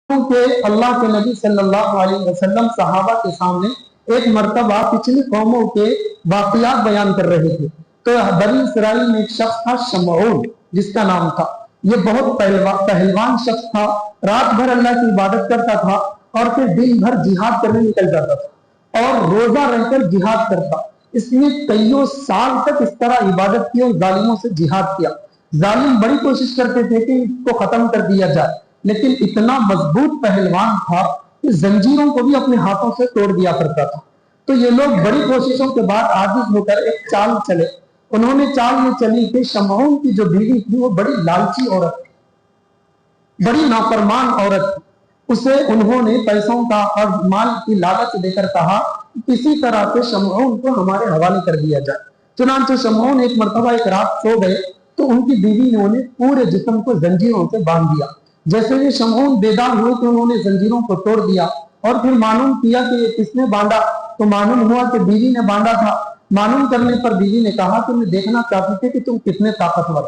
کہ اللہ کے نبی صلی اللہ علیہ وسلم صحابہ کے سامنے ایک مرتبہ پچھلی قوموں کے واقعات بیان کر رہے تھے، تو بنی اسرائیل میں ایک شخص تھا شمعون جس کا نام تھا۔ یہ بہت پہلوان شخص تھا، رات بھر اللہ کی عبادت کرتا تھا اور پھر دن بھر جہاد کرنے نکل جاتا تھا اور روزہ رہ کر جہاد کرتا۔ اس نے کئیوں سال تک اس طرح عبادت کی اور ظالموں سے جہاد کیا۔ ظالم بڑی کوشش کرتے تھے کہ اس کو ختم کر دیا جائے، لیکن اتنا مضبوط پہلوان تھا کہ زنجیروں کو بھی اپنے ہاتھوں سے توڑ دیا کرتا تھا۔ تو یہ لوگ بڑی کوششوں کے بعد عاجز ہو کر ایک چال چلے۔ انہوں نے چال یہ چلی کہ شمعون کی جو بیوی تھی وہ بڑی لالچی عورت تھی، بڑی نافرمان عورت تھی۔ اسے انہوں نے پیسوں کا اور مال کی لالچ دے کر کہا کسی طرح سے شمعون کو ہمارے حوالے کر دیا جائے۔ چنانچہ شمعون ایک مرتبہ ایک رات سو گئے تو ان کی بیوی نے انہیں پورے جسم کو زنجیروں سے باندھ دیا۔ جیسے یہ شمعون بیدار ہوئے تو انہوں نے زنجیروں کو توڑ دیا اور پھر معلوم کیا کہ یہ کس نے باندھا، تو معلوم ہوا کہ بیوی نے باندھا تھا۔ معلوم کرنے پر بیوی نے کہا کہ میں دیکھنا چاہتی تھی کہ تم کتنے طاقتور ہو،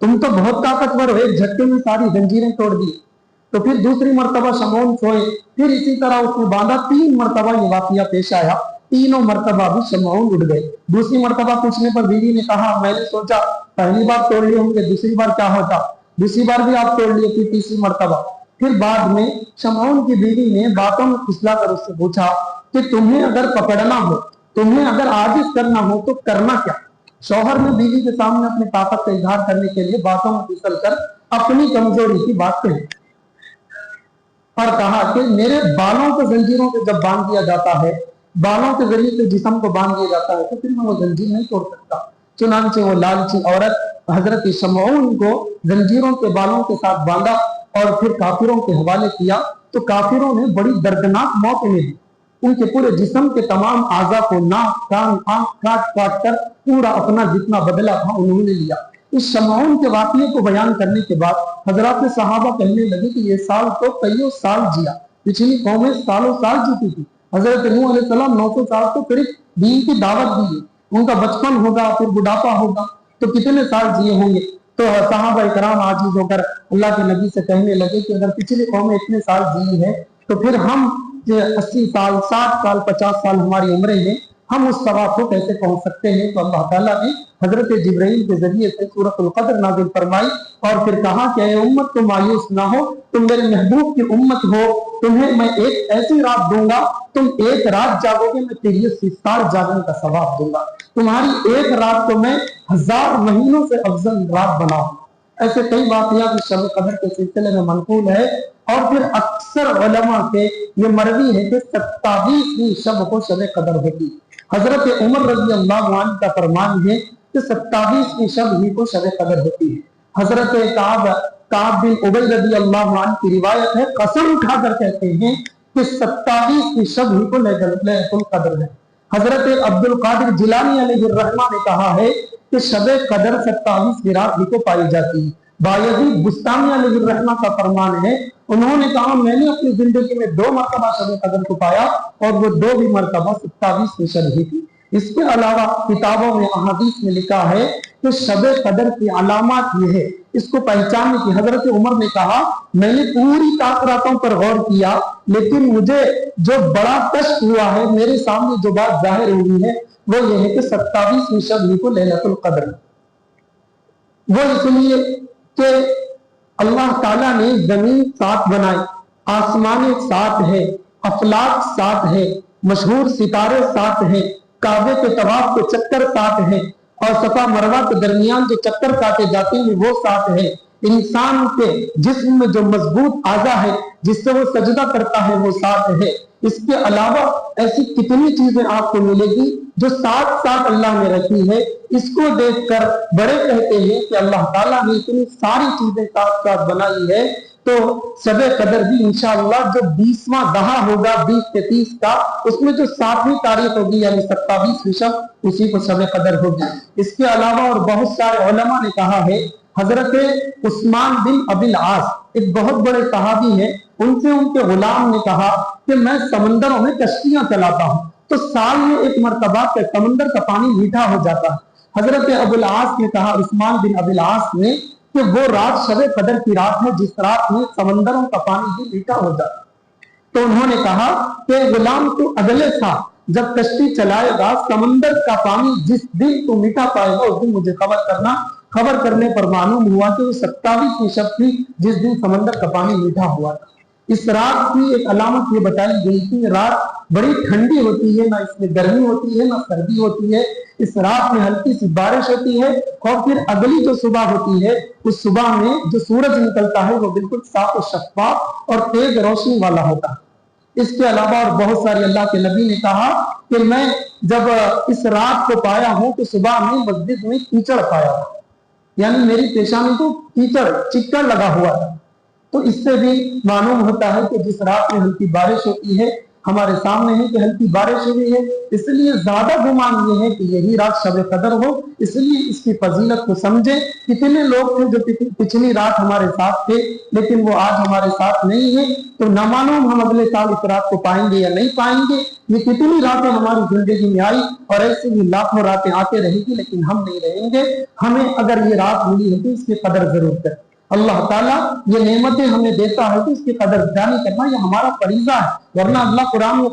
تم تو بہت طاقتور ہو، ایک جھٹکے میں ساری زنجیریں توڑ دی۔ تو پھر دوسری مرتبہ شمعون سوئے، پھر اسی طرح اس نے باندھا۔ 3 مرتبہ یہ واقعہ پیش آیا، تینوں مرتبہ بھی شمعون اٹھ گئے۔ دوسری مرتبہ پوچھنے پر بیوی نے کہا میں نے سوچا پہلی بار توڑ لیے ہوں گے، دوسری بار کیا ہوتا، دوسری بار بھی آپ توڑ لیے، پھر تیسری مرتبہ۔ پھر بعد میں شمعون کی بیوی نے باتوں میں پھسلا کر اس سے پوچھا کہ تمہیں اگر پکڑنا ہو، تمہیں اگر عاجز کرنا ہو تو کرنا کیا؟ شوہر نے بیوی کے سامنے اپنی طاقت کا اظہار کرنے کے لیے باتوں میں پھسل کر اپنی کمزوری کی بات کہی اور کہا کہ میرے بالوں کو زنجیروں سے جب باندھ دیا جاتا ہے، بالوں کے ذریعے سے جسم کو باندھ دیا جاتا ہے، تو پھر میں وہ زنجیر نہیں توڑ سکتا۔ چنانچہ وہ لالچی عورت حضرت شمعون کو زنجیروں کے بالوں کے ساتھ باندھا اور پھر کافروں کے حوالے کیا، تو کافروں نے بڑی دردناک موت انہیں دی۔ ان کے پورے جسم کے تمام اعضاء کو ناک کان آنکھ کاٹ کاٹ کر پورا اپنا جتنا بدلہ تھا انہوں نے لیا۔ اس شمعون کے واقعے کو بیان کرنے کے بعد حضرات صحابہ کہنے لگے کہ یہ سال تو کئیوں سال جیا، پچھلی قومیں سالوں سال جیتی تھی۔ حضرت نوح علیہ السلام 900 سال تو قریب دین کی دعوت دی ہے، ان کا بچپن ہوگا پھر بڑھاپا ہوگا، تو کتنے سال جیے ہوں گے۔ تو صحابہ کرام عاجز ہو کر اللہ کے نبی سے کہنے لگے کہ اگر پچھلی قومیں اتنے سال جی ہے تو پھر ہم 80 سال 60 سال 50 سال ہماری عمریں ہیں، ہم اس ثواب کو کیسے پہنچ سکتے ہیں؟ تو اللہ تعالیٰ نے حضرت جبرائیل کے ذریعے سے سورۃ القدر نازل فرمائی اور پھر کہا کہ اے امت تو مایوس نہ ہو، تم میرے محبوب کی امت ہو، تمہیں میں ایک ایسی رات دوں گا، تم ایک رات جاگو گے میں 83 سال جاگنے کا ثواب دوں گا، تمہاری ایک رات کو میں 1000 مہینوں سے افضل رات بناؤں۔ ایسے کئی واقعات شب قدر کے سلسلے میں منقول ہے، اور پھر اکثر علماء کے یہ مروی ہے کہ 27ویں شب کو شب قدر ہوتی۔ حضرت عمر رضی اللہ عنہ کا فرمان ہے کہ 27ویں شب ہی کو شب قدر ہوتی ہے۔ حضرت کعب بن عبی رضی اللہ عنہ کی روایت ہے، قسم اٹھا کر کہتے ہیں کہ 27ویں شب ہی کو لیلۃ القدر ہے۔ حضرت عبد القادر جیلانی علیہ الرحمہ نے کہا ہے کہ شب قدر 27ویں رات ہی کو پائی جاتی ہے۔ بایزید بستامی علیہ الرحمہ کا فرمان ہے، انہوں نے کہا میں نے اپنی زندگی میں 2 مرتبہ شب قدر کو پایا اور وہ 2 بھی مرتبہ 27ویں شب ہی تھی۔ اس کے علاوہ کتابوں میں احادیث میں لکھا ہے کہ شب قدر کی علامات یہ ہے، اس کو پہچاننے کی حضرت عمر نے کہا میں نے پوری تاثراتوں پر غور کیا، لیکن مجھے جو بڑا کشف ہوا ہے، میرے سامنے جو بات ظاہر ہوئی ہے وہ یہ ہے کہ 27ویں شب ہی کو لیلۃ القدر، وہ اس لیے کہ اللہ تعالیٰ نے زمین 7 بنائی، آسمان 7 ہے، افلاک 7 ہے، مشہور ستارے 7 ہیں، کعبے کے طواف کے چکر 7 ہیں، اور صفا مروہ کے درمیان جو چکر کاٹے جاتے ہیں وہ 7 ہیں۔ انسان کے جسم میں جو مضبوط اعضا ہے جس سے وہ سجدہ کرتا ہے وہ 7 ہے۔ اس کے علاوہ ایسی کتنی چیزیں آپ کو ملے گی جو 7 اللہ نے رکھی ہے۔ اس کو دیکھ کر بڑے کہتے ہیں کہ اللہ تعالیٰ نے اتنی ساری چیزیں 7 بنائی ہے، تو شب قدر بھی انشاءاللہ جو 20واں دہا ہوگا 20 سے 30 کا، اس میں جو 7ویں تاریخ ہوگی یعنی 27ویں شب، اسی کو شب قدر ہوگی۔ اس کے علاوہ اور بہت سارے علماء نے کہا ہے، حضرت عثمان بن ابی العاص ایک بہت بڑے صحابی ہیں، ان سے ان کے غلام نے کہا کہ میں سمندروں میں کشتیاں چلاتا ہوں تو سال میں ایک مرتبہ کہ سمندر کا پانی میٹھا ہو جاتا ہے۔ حضرت ابو العاص نے کہا، عثمان بن ابی العاص نے کہ وہ رات شب قدر کی رات ہے جس رات میں سمندروں کا پانی بھی میٹھا ہو جاتا۔ تو انہوں نے کہا کہ غلام تو اگلے سال جب کشتی چلائے گا سمندر کا پانی جس دن تو میٹھا پائے گا اس دن مجھے خبر کرنا۔ خبر کرنے پر معلوم ہوا کہ وہ 27ویں شب تھی جس دن سمندر کا پانی میٹھا ہوا تھا۔ اس رات کی ایک علامت یہ بتائی گئی تھی، رات بڑی ٹھنڈی ہوتی ہے، نہ اس میں گرمی ہوتی ہے نہ سردی ہوتی ہے، اس رات میں ہلکی سی بارش ہوتی ہے، اور پھر اگلی جو صبح ہوتی ہے اس صبح میں جو سورج نکلتا ہے وہ بالکل صاف و شفاف اور تیز روشنی والا ہوتا ہے۔ اس کے علاوہ اور بہت ساری اللہ کے نبی نے کہا کہ میں جب اس رات کو پایا ہوں تو صبح میں مسجد میں کیچڑ پایا ہوں، یعنی میری پیشانی کو کیچڑ چکر لگا ہوا تھا۔ تو اس سے بھی معلوم ہوتا ہے کہ جس رات میں ہلکی بارش ہوتی ہے، ہمارے سامنے ہے کہ ہلکی بارش ہوئی ہے، اس لیے زیادہ گمان یہ ہے کہ یہی رات شب قدر ہو، اس لیے اس کی فضیلت کو سمجھیں۔ کتنے لوگ تھے جو پچھلی رات ہمارے ساتھ تھے لیکن وہ آج ہمارے ساتھ نہیں ہے، تو نہ معلوم ہم اگلے سال اس رات کو پائیں گے یا نہیں پائیں گے۔ یہ کتنی راتیں ہماری زندگی میں آئی اور ایسے بھی لاکھوں راتیں آتے رہے گی لیکن ہم نہیں رہیں گے۔ ہمیں اگر یہ رات ملی ہے تو اس کی قدر ضرور کریں۔ اللہ تعالیٰ یہ نعمتیں ہمیں دیتا ہے تو اس کی قدر دانی کرنا یہ ہمارا فریضہ ہے، ورنہ اللہ قرآن میں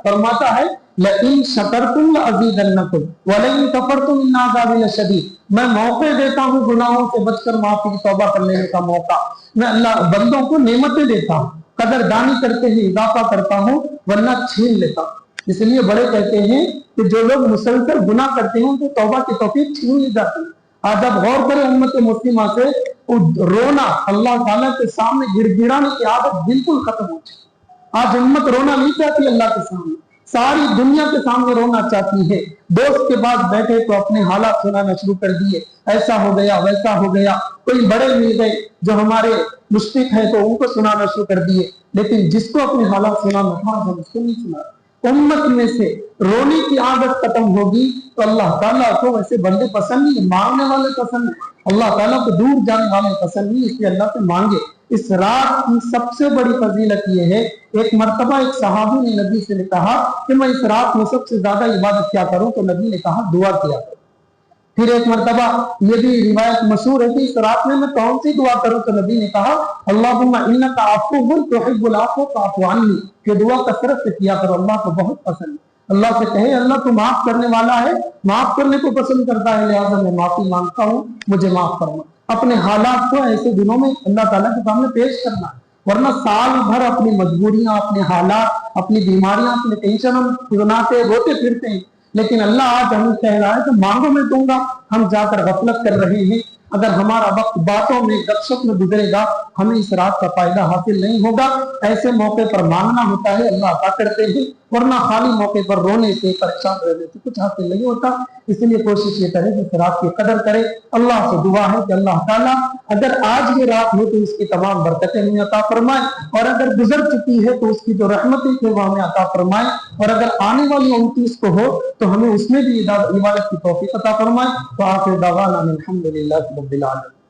فرماتا ہے لَإِن شَكَرْتُمْ لَأَزِيدَنَّكُمْ وَلَئِن كَفَرْتُمْ إِنَّ عَذَابِي لَشَدِيدٌ۔ میں موقع دیتا ہوں گناہوں سے بچ کر معافی کی توبہ کرنے کا موقع، میں اللہ بندوں کو نعمتیں دیتا ہوں، قدر دانی کرتے ہی اضافہ کرتا ہوں ورنہ چھین لیتا ہوں۔ اس لیے بڑے کہتے ہیں کہ جو لوگ مسلسل گناہ کرتے ہیں ان کو توبہ کی توفیق چھین لی جاتی ہے۔ آج اب غور کریں امت مسلمہ سے رونا اللہ تعالیٰ کے سامنے گڑ گڑانے کی عادت بالکل ختم ہو چکی۔ آج امت رونا نہیں چاہتی اللہ کے سامنے، ساری دنیا کے سامنے رونا چاہتی ہے۔ دوست کے پاس بیٹھے تو اپنے حالات سنانا شروع کر دیے، ایسا ہو گیا ویسا ہو گیا، کوئی بڑے مل گئے جو ہمارے مشفق ہیں تو ان کو سنانا شروع کر دیے، لیکن جس کو اپنے حالات سنانا تھا ہم اس کو نہیں سنا۔ امت میں سے رونے کی عادت ختم ہوگی تو اللہ تعالیٰ کو ویسے بندے پسند نہیں، مانگنے والے پسند ہیں، اللہ تعالیٰ کو دور جانے والے پسند نہیں، اس لیے اللہ سے مانگے۔ اس رات کی سب سے بڑی فضیلت یہ ہے، ایک مرتبہ ایک صحابی نے نبی سے کہا کہ میں اس رات میں سب سے زیادہ عبادت کیا کروں، تو نبی نے کہا دعا کیا کرو۔ پھر ایک مرتبہ یہ بھی روایت مشہور ہے کہ اس رات میں کون سی دعا کروں، تو نبی نے کہا اللہم انک عفو تحب العفو فاعف عنی، یہ دعا کثرت سے کیا کرو، اللہ کو بہت پسند ہے۔ اللہ سے کہے اللہ تو معاف کرنے والا ہے، معاف کرنے کو پسند کرتا ہے، لہٰذا میں معافی مانگتا ہوں، مجھے معاف کرنا۔ اپنے حالات کو ایسے دنوں میں اللہ تعالیٰ کے سامنے پیش کرنا، ورنہ سال بھر اپنی مجبوریاں، اپنے حالات، اپنی بیماریاں، اپنے ٹینشن ہم سناتے روتے پھرتے ہیں، لیکن اللہ آج ہمیں کہہ رہا ہے کہ مانگو میں دوں گا، ہم جا کر غفلت کر رہے ہیں۔ اگر ہمارا وقت باتوں میں گپ شپ میں گزرے گا ہمیں اس رات کا فائدہ حاصل نہیں ہوگا۔ ایسے موقع پر مانگنا ہوتا ہے، اللہ عطا کرتے ہیں، ورنہ خالی موقع پر رونے سے پریشان رہنے سے کچھ حاصل نہیں ہوتا۔ اس لیے کوشش یہ کرے کہ اس رات کی قدر کرے۔ اللہ سے دعا ہے کہ اللہ تعالیٰ اگر آج یہ رات ہو تو اس کی تمام برکتیں ہمیں عطا فرمائے، اور اگر گزر چکی ہے تو اس کی جو رحمتیں تھے وہ ہمیں عطا فرمائے، اور اگر آنے والی 29 کو ہو تو ہمیں اس میں بھی عبادت کی توفیق عطا فرمائے۔ تو آخر دعوانا الحمدللہ رب العالمین۔